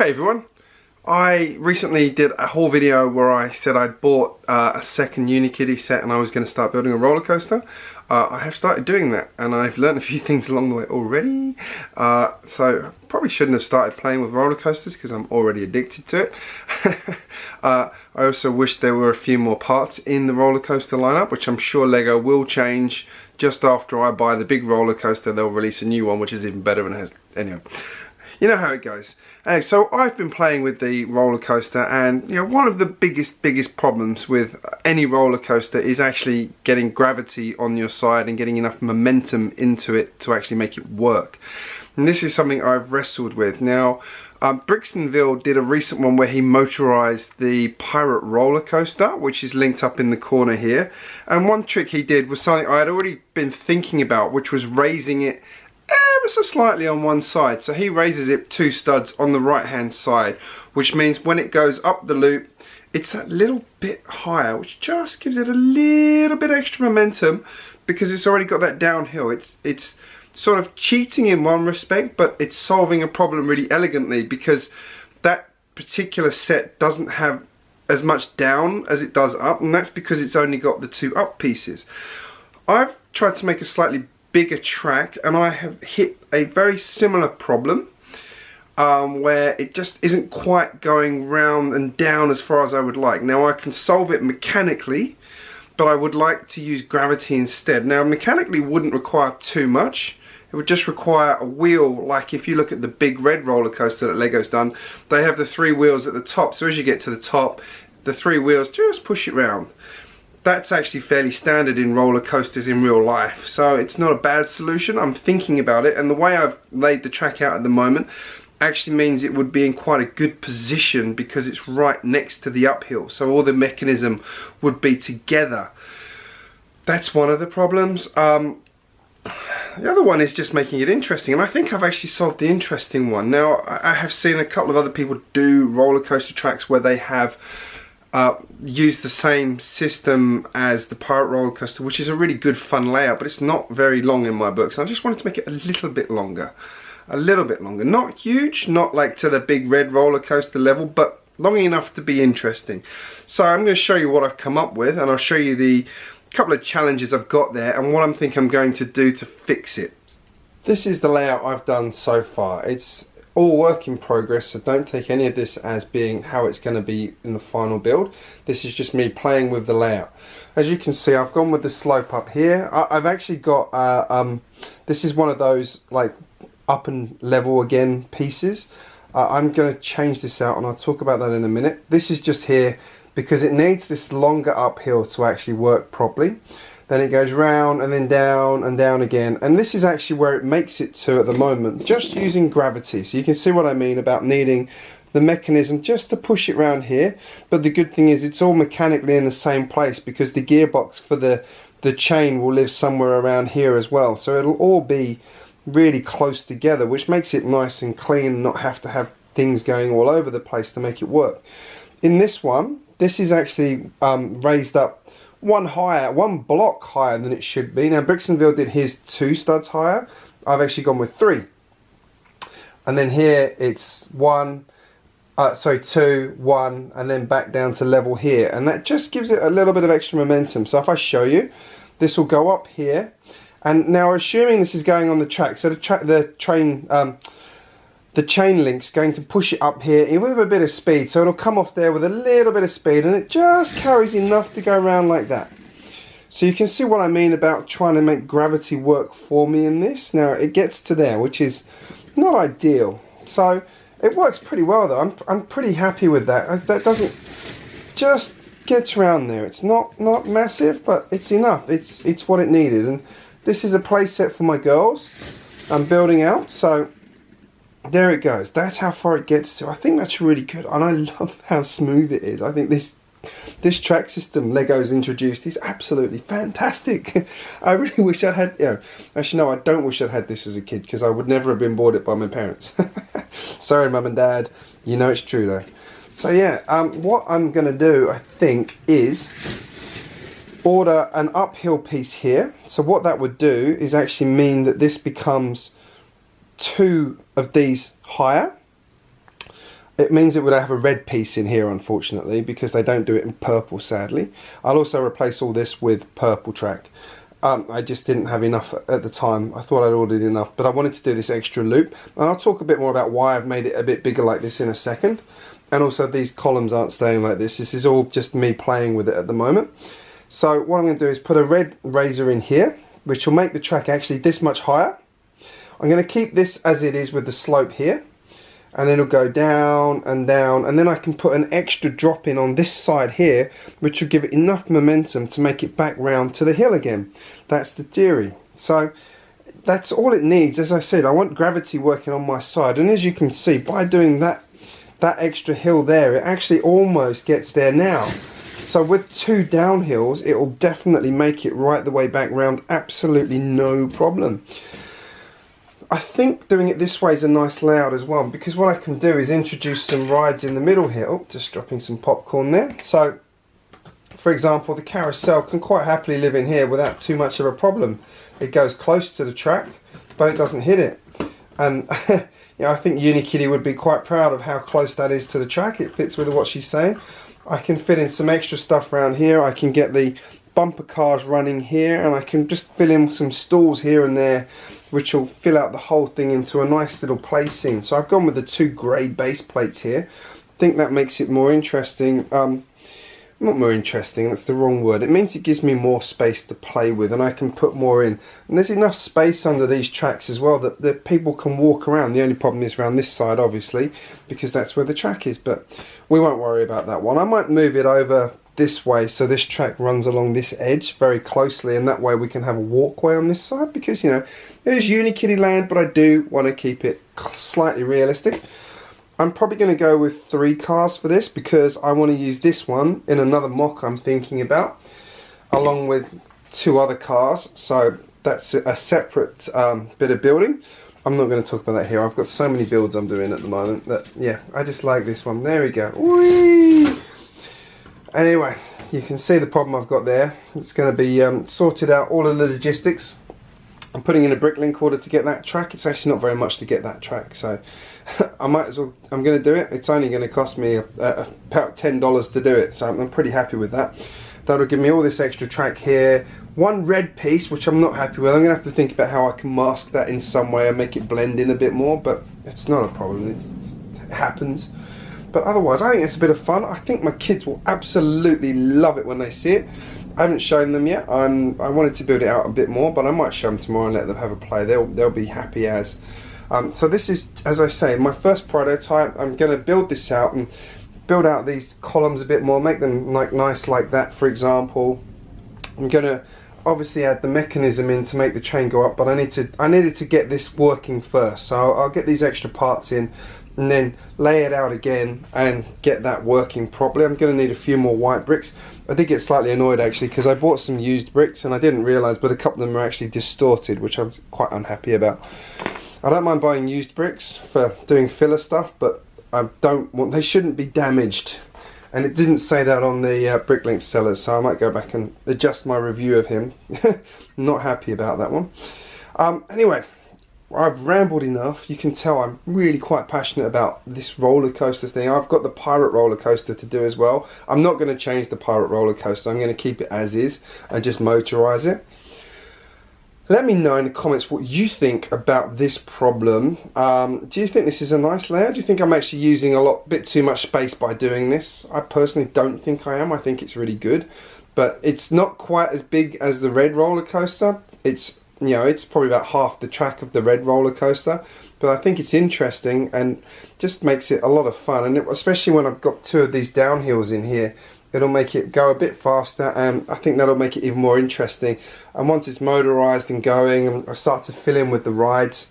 Hey everyone, I recently did a whole video where I said I'd bought a second Unikitty set and I was going to start building a roller coaster. I have started doing that and I've learned a few things along the way already. So I probably shouldn't have started playing with roller coasters because I'm already addicted to it. I also wish there were a few more parts in the roller coaster lineup, which I'm sure LEGO will change. Just after I buy the big roller coaster, they'll release a new one which is even better and has, anyway. You know how it goes. So I've been playing with the roller coaster, and you know, one of the biggest problems with any roller coaster is actually getting gravity on your side and getting enough momentum into it to actually make it work. And this is something I've wrestled with. Now, Brixtonville did a recent one where he motorized the pirate roller coaster, which is linked up in the corner here. And one trick he did was something I had already been thinking about, which was raising it ever so slightly on one side. So he raises it 2 studs on the right hand side, which means when it goes up the loop, it's that little bit higher, which just gives it a little bit extra momentum because it's already got that downhill. It's sort of cheating in one respect, but it's solving a problem really elegantly because that particular set doesn't have as much down as it does up, and that's because it's only got the 2 up pieces. I've tried to make a slightly bigger track and I have hit a very similar problem where it just isn't quite going round and down as far as I would like. Now I can solve it mechanically, but I would like to use gravity instead. Now mechanically wouldn't require too much. It would just require a wheel, like if you look at the big red roller coaster that LEGO's done, they have the 3 wheels at the top, so as you get to the top, the 3 wheels just push it round. That's actually fairly standard in roller coasters in real life, so it's not a bad solution. I'm thinking about it, and the way I've laid the track out at the moment actually means it would be in quite a good position because it's right next to the uphill, so all the mechanism would be together. That's one of the problems. The other one is just making it interesting, and I think I've actually solved the interesting one. Now, I have seen a couple of other people do roller coaster tracks where they have use the same system as the pirate roller coaster, which is a really good fun layout, but it's not very long in my book, so I just wanted to make it a little bit longer. Not huge, not like to the big red roller coaster level, but long enough to be interesting. So I'm going to show you what I've come up with, and I'll show you the couple of challenges I've got there and what I'm thinking I'm going to do to fix it. This is the layout I've done so far. It's all work in progress, so don't take any of this as being how it's going to be in the final build. This is just me playing with the layout. As you can see, I've gone with the slope up here. I've actually got this is one of those like up and level again pieces. I'm going to change this out and I'll talk about that in a minute. This is just here because it needs this longer uphill to actually work properly. Then it goes round and then down and down again, and this is actually where it makes it to at the moment, just using gravity. So you can see what I mean about needing the mechanism just to push it round here, but the good thing is it's all mechanically in the same place because the gearbox for the chain will live somewhere around here as well, so it'll all be really close together, which makes it nice and clean and not have to have things going all over the place to make it work. In this one, this is actually raised up one block higher than it should be. Now Brixtonville did his 2 studs higher. I've actually gone with 3. And then here it's 2, 1, and then back down to level here. And that just gives it a little bit of extra momentum. So if I show you, this will go up here. And now assuming this is going on the track, so the chain link's going to push it up here with a bit of speed, so it'll come off there with a little bit of speed and it just carries enough to go around like that. So you can see what I mean about trying to make gravity work for me in this. Now it gets to there, which is not ideal. So it works pretty well though. I'm pretty happy with that. That doesn't just gets around there. It's not massive, but it's enough. It's what it needed. And this is a play set for my girls I'm building out, so there it goes. That's how far it gets to. I think that's really good, and I love how smooth it is. I think this track system LEGO's introduced is absolutely fantastic. I really wish I'd had, actually no, I don't wish I'd had this as a kid because I would never have been bought it by my parents. Sorry Mum and Dad, you know it's true though. So yeah, what I'm going to do I think is order an uphill piece here. So what that would do is actually mean that this becomes 2 of these higher, it means it would have a red piece in here, unfortunately, because they don't do it in purple, sadly. I'll also replace all this with purple track. I just didn't have enough at the time. I thought I'd ordered enough, but I wanted to do this extra loop. And I'll talk a bit more about why I've made it a bit bigger like this in a second. And also these columns aren't staying like this. This is all just me playing with it at the moment. So what I'm going to do is put a red razor in here, which will make the track actually this much higher. I'm going to keep this as it is with the slope here. And then it'll go down, and then I can put an extra drop in on this side here, which will give it enough momentum to make it back round to the hill again. That's the theory. So that's all it needs. As I said, I want gravity working on my side, and as you can see, by doing that extra hill there, it actually almost gets there now. So with 2 downhills, it will definitely make it right the way back round, absolutely no problem. I think doing it this way is a nice layout as well, because what I can do is introduce some rides in the middle hill, just dropping some popcorn there. So, for example, the carousel can quite happily live in here without too much of a problem. It goes close to the track, but it doesn't hit it. And you know, I think Unikitty would be quite proud of how close that is to the track. It fits with what she's saying. I can fit in some extra stuff around here. I can get the bumper cars running here, and I can just fill in some stalls here and there, which will fill out the whole thing into a nice little placing. So I've gone with the 2 grey base plates here. I think that makes it more interesting. Not more interesting, that's the wrong word. It means it gives me more space to play with, and I can put more in. And there's enough space under these tracks as well that people can walk around. The only problem is around this side, obviously, because that's where the track is. But we won't worry about that one. I might move it over this way so this track runs along this edge very closely, and that way we can have a walkway on this side, because, you know, it is Unikitty land, but I do want to keep it slightly realistic. I'm probably going to go with 3 cars for this, because I want to use this one in another mock I'm thinking about, along with 2 other cars. So that's a separate bit of building. I'm not going to talk about that here. I've got so many builds I'm doing at the moment that, yeah, I just like this one. There we go. Whee! Anyway, you can see the problem I've got there. It's going to be sorted out, all of the logistics. I'm putting in a bricklink order to get that track. It's actually not very much to get that track, so I might as well. I'm going to do it. It's only going to cost me about $10 to do it, so I'm pretty happy with that. That'll give me all this extra track here. 1 red piece, which I'm not happy with. I'm going to have to think about how I can mask that in some way and make it blend in a bit more, but it's not a problem. It happens. But otherwise, I think it's a bit of fun. I think my kids will absolutely love it when they see it. I haven't shown them yet. I wanted to build it out a bit more, but I might show them tomorrow and let them have a play. They'll be happy as. So this is, as I say, my first prototype. I'm going to build this out and build out these columns a bit more, make them like nice like that, for example. I'm going to obviously add the mechanism in to make the chain go up, but I needed to get this working first. So I'll get these extra parts in, and then lay it out again and get that working properly. I'm going to need a few more white bricks. I did get slightly annoyed actually, because I bought some used bricks and I didn't realise, but a couple of them are actually distorted, which I'm quite unhappy about. I don't mind buying used bricks for doing filler stuff, but I don't want, they shouldn't be damaged. And it didn't say that on the Bricklink sellers, so I might go back and adjust my review of him. Not happy about that one. Anyway, I've rambled enough. You can tell I'm really quite passionate about this roller coaster thing. I've got the pirate roller coaster to do as well. I'm not going to change the pirate roller coaster. I'm going to keep it as is and just motorize it. Let me know in the comments what you think about this problem. Do you think this is a nice layout? Do you think I'm actually using a bit too much space by doing this? I personally don't think I am. I think it's really good, but it's not quite as big as the red roller coaster. It's, you know, it's probably about half the track of the red roller coaster, but I think it's interesting and just makes it a lot of fun. And especially when I've got 2 of these downhills in here, it'll make it go a bit faster, and I think that'll make it even more interesting. And once it's motorized and going and I start to fill in with the rides,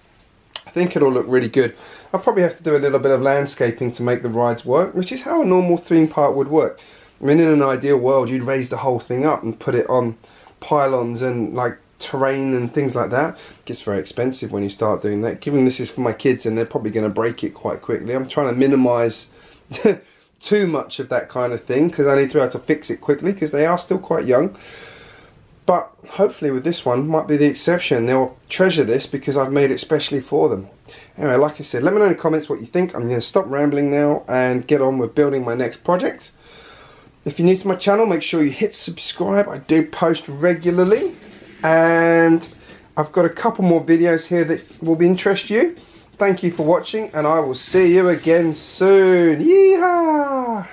I think it'll look really good. I'll probably have to do a little bit of landscaping to make the rides work, which is how a normal theme park would work. I mean, in an ideal world, you'd raise the whole thing up and put it on pylons and like terrain and things like that. It gets very expensive when you start doing that. Given this is for my kids and they're probably going to break it quite quickly, I'm trying to minimize too much of that kind of thing, because I need to be able to fix it quickly because they are still quite young. But hopefully with this one, might be the exception. They'll treasure this because I've made it specially for them. Anyway, like I said, let me know in the comments what you think. I'm going to stop rambling now and get on with building my next project. If you're new to my channel, make sure you hit subscribe. I do post regularly. And I've got a couple more videos here that will interest you. Thank you for watching, and I will see you again soon. Yeehaw!